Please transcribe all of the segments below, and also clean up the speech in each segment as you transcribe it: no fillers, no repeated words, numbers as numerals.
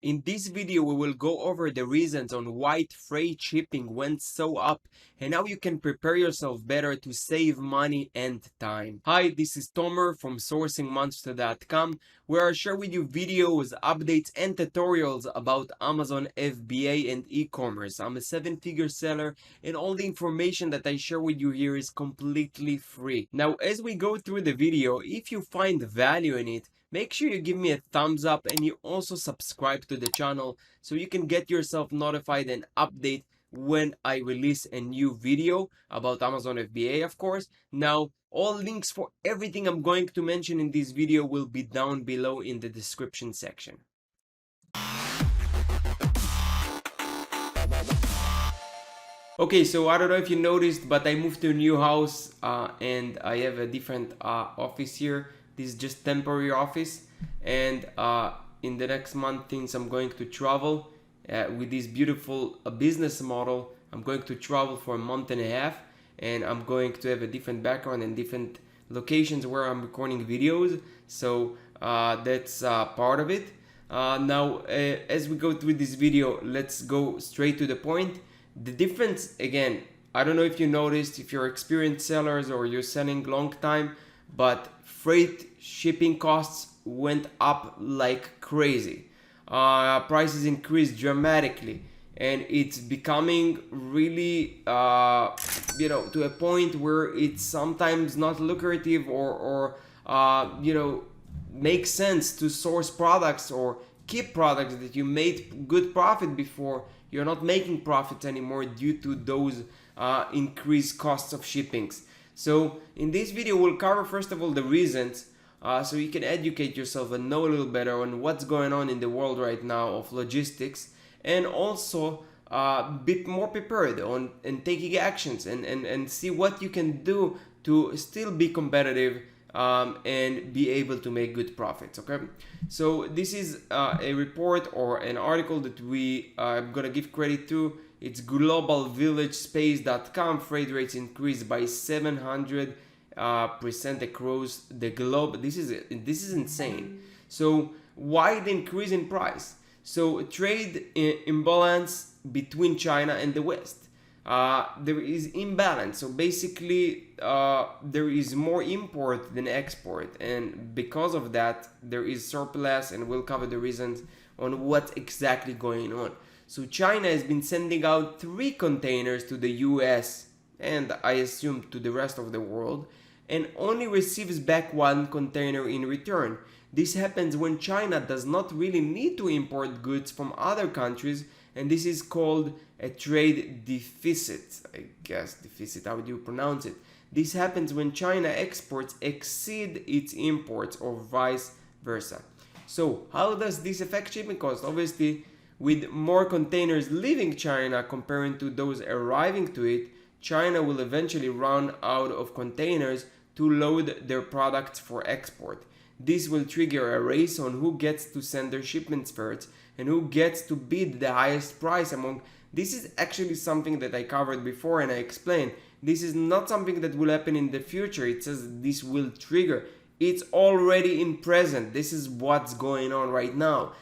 In this video, we will go over the reasons on why freight shipping went so up and how you can prepare yourself better to save money and time. Hi, this is Tomer from SourcingMonster.com, where I share with you videos, updates, and tutorials about Amazon FBA and e-commerce. I'm a 7-figure seller and all the information that I share with you here is completely free. Now, as we go through the video, if you find value in it, make sure you give me a thumbs up and you also subscribe to the channel so you can get yourself notified and update when I release a new video about Amazon FBA, of course. Now, all links for everything I'm going to mention in this video will be down below in the description section. Okay, so I don't know if you noticed, but I moved to a new house and I have a different office here. This is just temporary office, and in the next month, since I'm going to travel with this beautiful business model, I'm going to travel for a month and a half, and I'm going to have a different background and different locations where I'm recording videos. So that's part of it. Now, as we go through this video, let's go straight to the point. The difference, again, I don't know if you noticed, if you're experienced sellers or you're selling long time, but freight shipping costs went up like crazy. Prices increased dramatically, and it's becoming really, to a point where it's sometimes not lucrative or makes sense to source products or keep products that you made good profit before. You're not making profits anymore due to those increased costs of shippings. So in this video, we'll cover first of all the reasons so you can educate yourself and know a little better on what's going on in the world right now of logistics, and also be more prepared on and taking actions and see what you can do to still be competitive and be able to make good profits. Okay, so this is a report or an article that we are gonna give credit to. It's globalvillagespace.com. Freight rates increased by 700% across the globe. This is insane. So why the increase in price? So trade imbalance between China and the West. There is imbalance. So basically, there is more import than export, and because of that, there is surplus. And we'll cover the reasons on what's exactly going on. So China has been sending out 3 containers to the US and I assume to the rest of the world, and only receives back 1 container in return. This happens when China does not really need to import goods from other countries, and this is called a trade deficit. I guess deficit, how do you pronounce it? This happens when China exports exceed its imports or vice versa. So how does this affect shipping costs? Obviously, with more containers leaving China comparing to those arriving to it, China will eventually run out of containers to load their products for export. This will trigger a race on who gets to send their shipments first and who gets to bid the highest price among. This is actually something that I covered before and I explained. This is not something that will happen in the future. It says this will trigger. It's already in present. This is what's going on right now.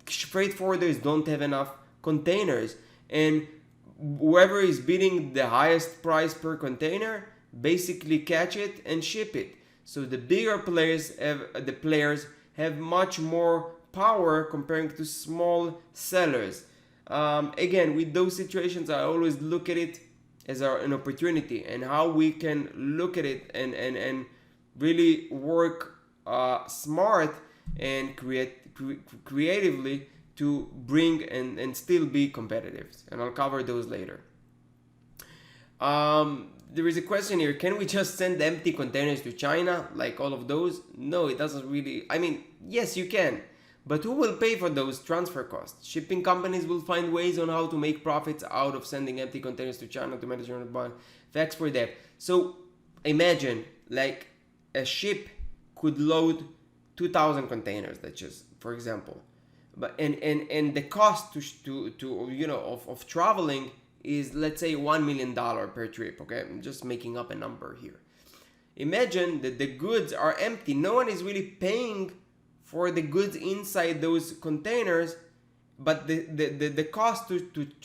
Freight forwarders don't have enough containers, and whoever is bidding the highest price per container basically catch it and ship it. So the bigger players have much more power comparing to small sellers. Again, with those situations, I always look at it as an opportunity and how we can look at it and really work smart and creatively to bring and still be competitive. And I'll cover those later. There is a question here. Can we just send empty containers to China like all of those? No, it doesn't really. I mean, yes, you can. But who will pay for those transfer costs? Shipping companies will find ways on how to make profits out of sending empty containers to China to manage your bond. Facts for that. So imagine like a ship could load 2,000 containers. That's just for example. But and the cost of traveling is, let's say, $1 million per trip. Okay, I'm just making up a number here. Imagine that the goods are empty. No one is really paying for the goods inside those containers, but the cost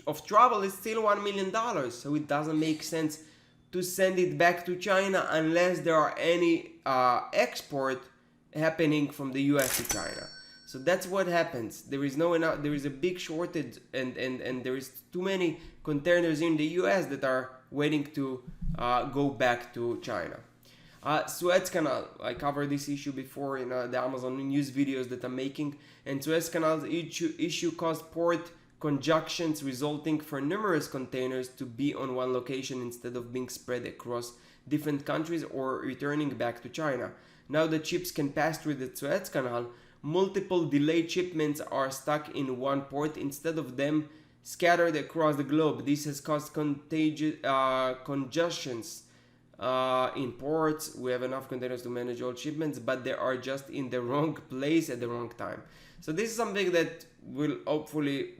of travel is still $1 million. So it doesn't make sense to send it back to China unless there are any export happening from the US to China. So that's what happens. There is a big shortage, and there is too many containers in the US that are waiting to go back to China. Suez Canal, I covered this issue before in the Amazon news videos that I'm making, and Suez Canal's issue caused port conjunctions resulting for numerous containers to be on one location instead of being spread across different countries or returning back to China. Now that ships can pass through the Suez Canal, multiple delayed shipments are stuck in one port instead of them scattered across the globe. This has caused congestions in ports. We have enough containers to manage all shipments, but they are just in the wrong place at the wrong time. So this is something that will hopefully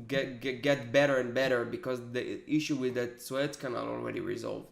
get better and better, because the issue with that Suez Canal already resolved.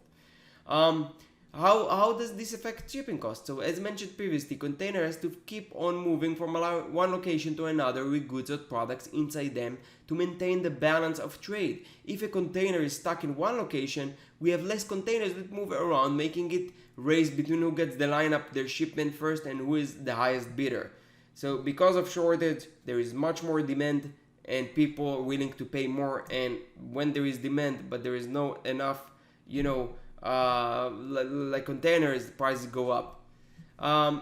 How does this affect shipping costs? So as mentioned previously, container has to keep on moving from one location to another with goods or products inside them to maintain the balance of trade. If a container is stuck in one location, we have less containers that move around, making it race between who gets the line up their shipment first and who is the highest bidder. So because of shortage, there is much more demand and people are willing to pay more. And when there is demand but there is no enough, like containers, prices go up.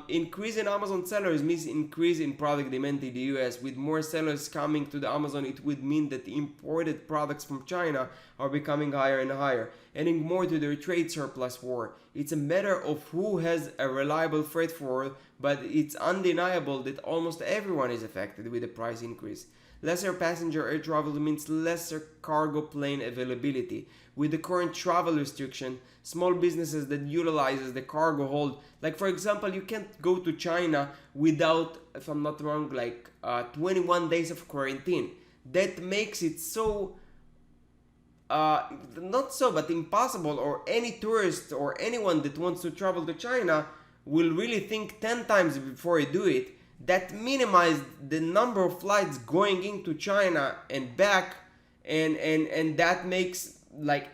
Increase in Amazon sellers means increase in product demand in the US. With more sellers coming to the Amazon, it would mean that imported products from China are becoming higher and higher, adding more to their trade surplus war. It's a matter of who has a reliable freight forward, but it's undeniable that almost everyone is affected with the price increase. Lesser passenger air travel means lesser cargo plane availability. With the current travel restriction, small businesses that utilizes the cargo hold, like for example, you can't go to China without, if I'm not wrong, 21 days of quarantine. That makes it so, but impossible, or any tourist or anyone that wants to travel to China will really think 10 times before you do it. That minimized the number of flights going into China and back, and that makes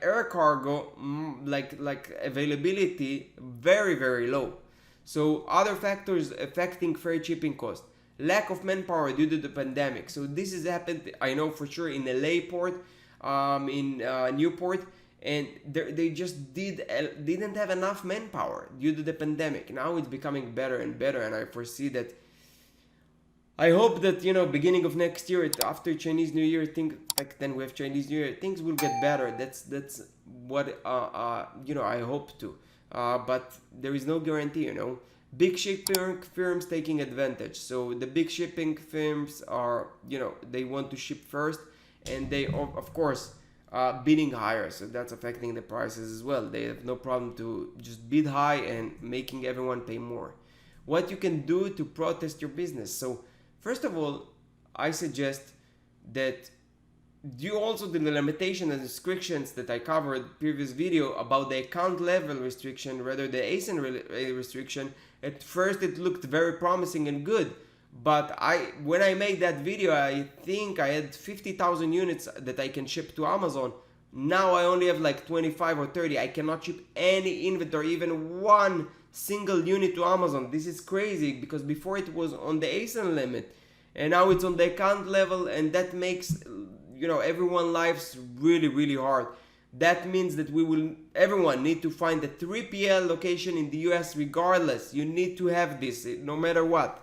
air cargo availability very, very low. So other factors affecting freight shipping cost: lack of manpower due to the pandemic. So this has happened, I know for sure, in LA port, in Newport, and they just didn't have enough manpower due to the pandemic. Now it's becoming better and better, and I foresee that. I hope that, beginning of next year, after Chinese New Year, then we have Chinese New Year, things will get better. That's what I hope to. But there is no guarantee, Big shipping firms taking advantage. So the big shipping firms are, they want to ship first, and they of course bidding higher. So that's affecting the prices as well. They have no problem to just bid high and making everyone pay more. What you can do to protest your business. So first of all, I suggest that due also to the limitation and restrictions that I covered previous video about the account level restriction, rather the ASIN restriction. At first it looked very promising and good, but when I made that video, I think I had 50,000 units that I can ship to Amazon. Now I only have 25 or 30. I cannot ship any inventory, even one single unit to Amazon. This is crazy, because before it was on the ASIN limit and now it's on the account level, and that makes everyone's lives really, really hard. That means that everyone need to find a 3PL location in the US regardless. You need to have this no matter what.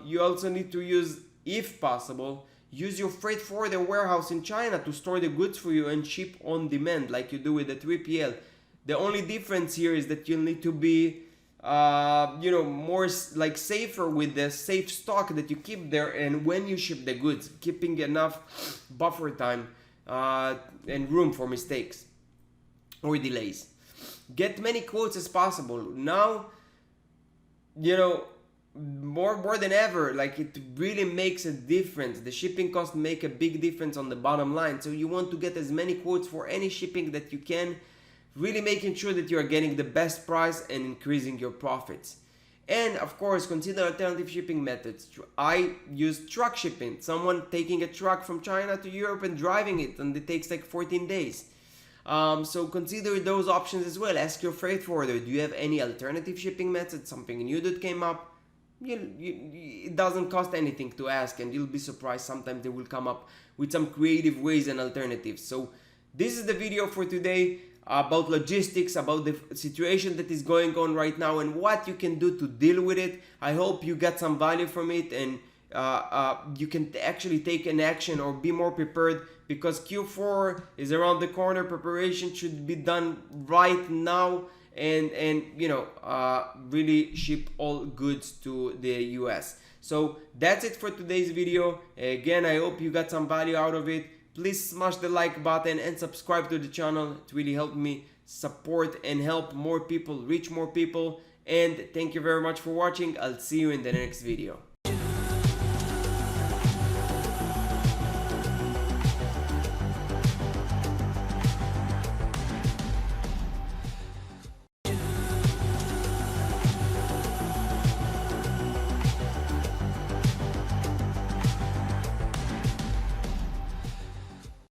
You also need to use, if possible, use your freight forwarder warehouse in China to store the goods for you and ship on demand like you do with the 3PL. The only difference here is that you'll need to be more safer with the safe stock that you keep there, and when you ship the goods, keeping enough buffer time and room for mistakes or delays. Get many quotes as possible. Now, more than ever, it really makes a difference. The shipping costs make a big difference on the bottom line. So you want to get as many quotes for any shipping that you can, really making sure that you are getting the best price and increasing your profits. And of course, consider alternative shipping methods. I use truck shipping. Someone taking a truck from China to Europe and driving it, and it takes like 14 days. So consider those options as well. Ask your freight forwarder, do you have any alternative shipping method, something new that came up? It doesn't cost anything to ask, and you'll be surprised. Sometimes they will come up with some creative ways and alternatives. So this is the video for today about logistics, about the situation that is going on right now and what you can do to deal with it. I hope you got some value from it, and you can actually take an action or be more prepared, because Q4 is around the corner. Preparation should be done right now, and really ship all goods to the US. So that's it for today's video. Again, I hope you got some value out of it. Please smash the like button and subscribe to the channel. It really helped me support and help more people, reach more people. And thank you very much for watching. I'll see you in the next video.